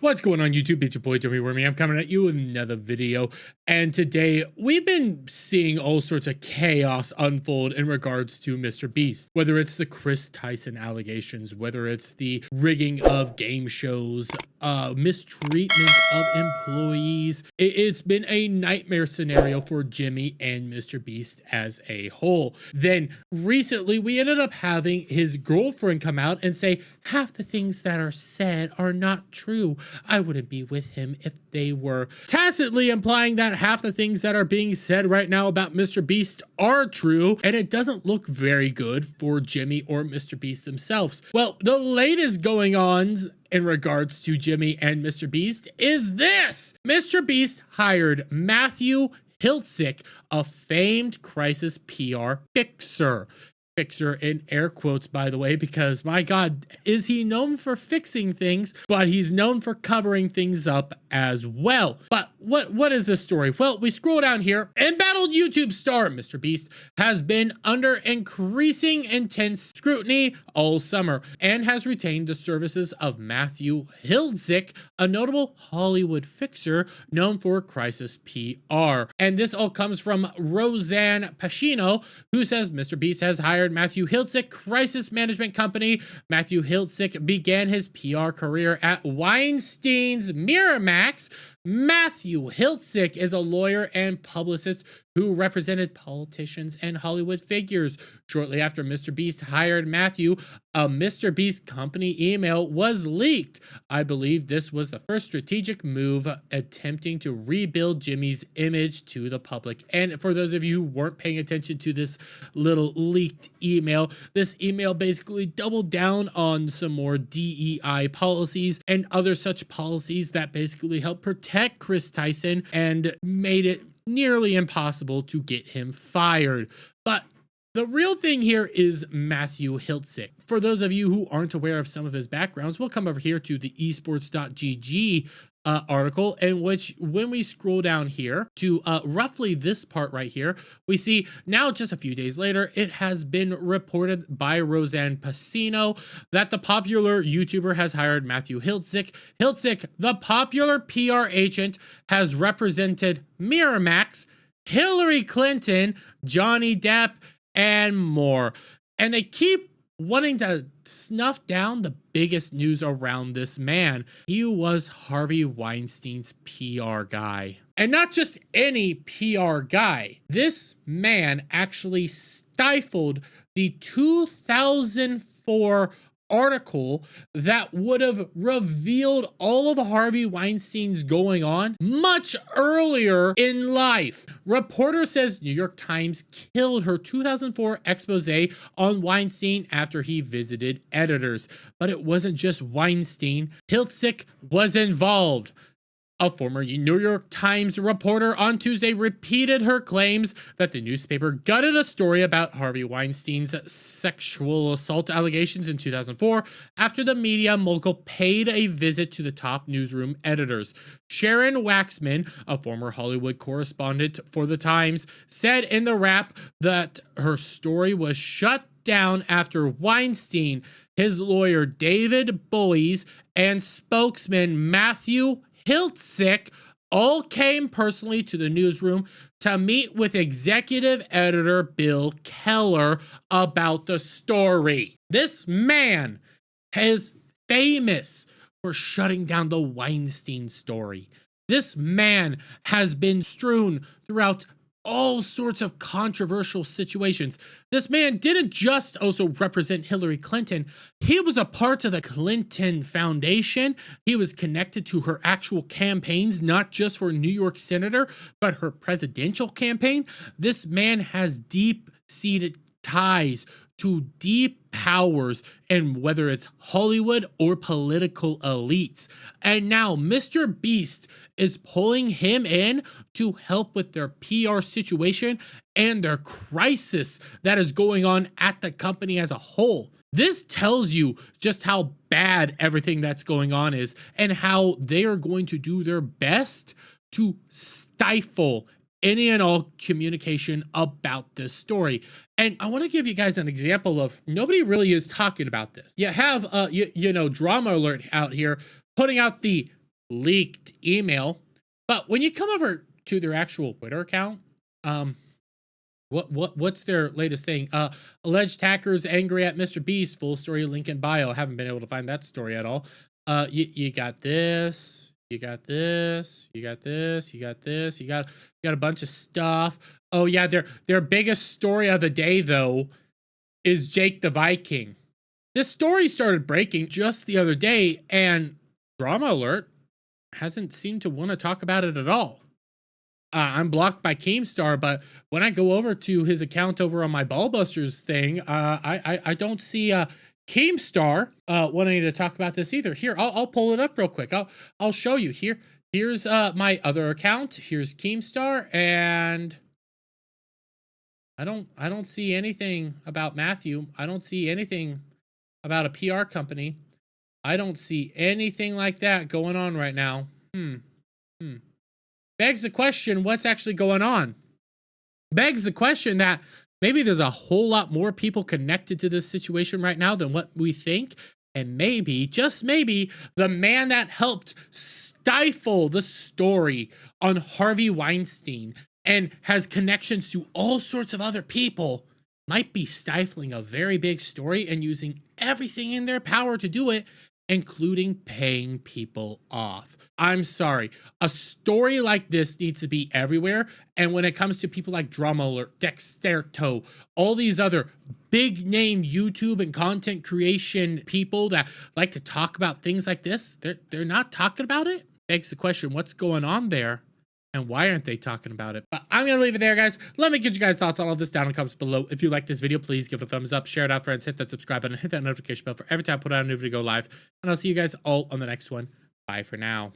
What's going on YouTube? It's your boy Jimmy Wormy. I'm coming at you with another video, and today we've been seeing all sorts of chaos unfold in regards to MrBeast. Whether it's the Chris Tyson allegations, whether it's the rigging of game shows, mistreatment of employees, it's been a nightmare scenario for Jimmy and MrBeast as a whole. Then recently we ended up having his girlfriend come out and say half the things that are said are not true. I wouldn't be with him if they were, tacitly implying that half the things that are being said right now about MrBeast are true, and it doesn't look very good for Jimmy or MrBeast themselves. Well, the latest going on in regards to Jimmy and MrBeast is this. MrBeast hired Matthew Hiltzik, a famed crisis PR fixer. Fixer in air quotes, by the way, because my God, is he known for fixing things, but he's known for covering things up as well. But what is this story? Well, we scroll down here. Embattled YouTube star MrBeast has been under increasing intense scrutiny all summer and has retained the services of Matthew Hiltzik, a notable Hollywood fixer known for crisis PR. And this all comes from Roseanne Pacino, who says MrBeast has hired Matthew Hiltzik crisis management company. Matthew Hiltzik began his PR career at Weinstein's Miramax. Matthew Hiltzik is a lawyer and publicist who represented politicians and Hollywood figures. Shortly after MrBeast hired Matthew, a MrBeast company email was leaked. I believe this was the first strategic move attempting to rebuild Jimmy's image to the public. And for those of you who weren't paying attention to this little leaked email, this email basically doubled down on some more DEI policies and other such policies that basically help protect Chris Tyson and made it nearly impossible to get him fired. But the real thing here is Matthew Hiltzik. For those of you who aren't aware of some of his backgrounds, we'll come over here to the esports.gg article, in which when we scroll down here to roughly this part right here, we see now just a few days later, it has been reported by Roseanne Pacino that the popular YouTuber has hired Matthew Hiltzik. Hiltzik, the popular PR agent, has represented Miramax, Hillary Clinton, Johnny Depp, and more. And they keep wanting to snuff down the biggest news around this man. He was Harvey Weinstein's PR guy. And not just any PR guy. This man actually stifled the 2004 article that would have revealed all of Harvey Weinstein's going on much earlier in life. Reporter says New York Times killed her 2004 expose on Weinstein after he visited editors. But it wasn't just Weinstein. Hiltzik was involved. A former New York Times reporter on Tuesday repeated her claims that the newspaper gutted a story about Harvey Weinstein's sexual assault allegations in 2004 after the media mogul paid a visit to the top newsroom editors. Sharon Waxman, a former Hollywood correspondent for the Times, said in the wrap that her story was shut down after Weinstein, his lawyer David Boies, and spokesman Matthew Hiltzik all came personally to the newsroom to meet with executive editor Bill Keller about the story. This man is famous for shutting down the Weinstein story. This man has been strewn throughout all sorts of controversial situations. This man didn't just also represent Hillary Clinton. He was a part of the Clinton Foundation. He was connected to her actual campaigns, not just for New York Senator, but her presidential campaign. This man has deep-seated ties to deep powers, and whether it's Hollywood or political elites. And now MrBeast is pulling him in to help with their PR situation and their crisis that is going on at the company as a whole. This tells you just how bad everything that's going on is and how they are going to do their best to stifle any and all communication about this story. And I want to give you guys an example of nobody really is talking about this. You have, you know, Drama Alert out here putting out the leaked email. But when you come over to their actual Twitter account, what's their latest thing? Alleged hackers angry at MrBeast. Full story link in bio. Haven't been able to find that story at all. You got this. You got this. You got this. You got this. You got a bunch of stuff. Oh yeah, their biggest story of the day though is Jake the Viking. This story started breaking just the other day, and drama alert hasn't seemed to want to talk about it at all. I'm blocked by Keemstar, but when I go over to his account over on my Ballbusters thing, I don't see Keemstar wanting to talk about this either. Here, I'll pull it up real quick. I'll show you here. Here's my other account. Here's Keemstar, and I don't see anything about Matthew. I don't see anything about a PR company. I don't see anything like that going on right now. Begs the question, what's actually going on? Begs the question that maybe there's a whole lot more people connected to this situation right now than what we think. And maybe, just maybe, the man that helped stifle the story on Harvey Weinstein and has connections to all sorts of other people might be stifling a very big story and using everything in their power to do it, including paying people off. I'm sorry. A story like this needs to be everywhere. And when it comes to people like Drama Alert, Dexterto, all these other big name YouTube and content creation people that like to talk about things like this, they're not talking about it. Begs the question, what's going on there? And why aren't they talking about it? But I'm going to leave it there, guys. Let me get you guys' thoughts on all this down in the comments below. If you like this video, please give it a thumbs up, share it out, friends, hit that subscribe button, hit that notification bell for every time I put out a new video go live. And I'll see you guys all on the next one. Bye for now.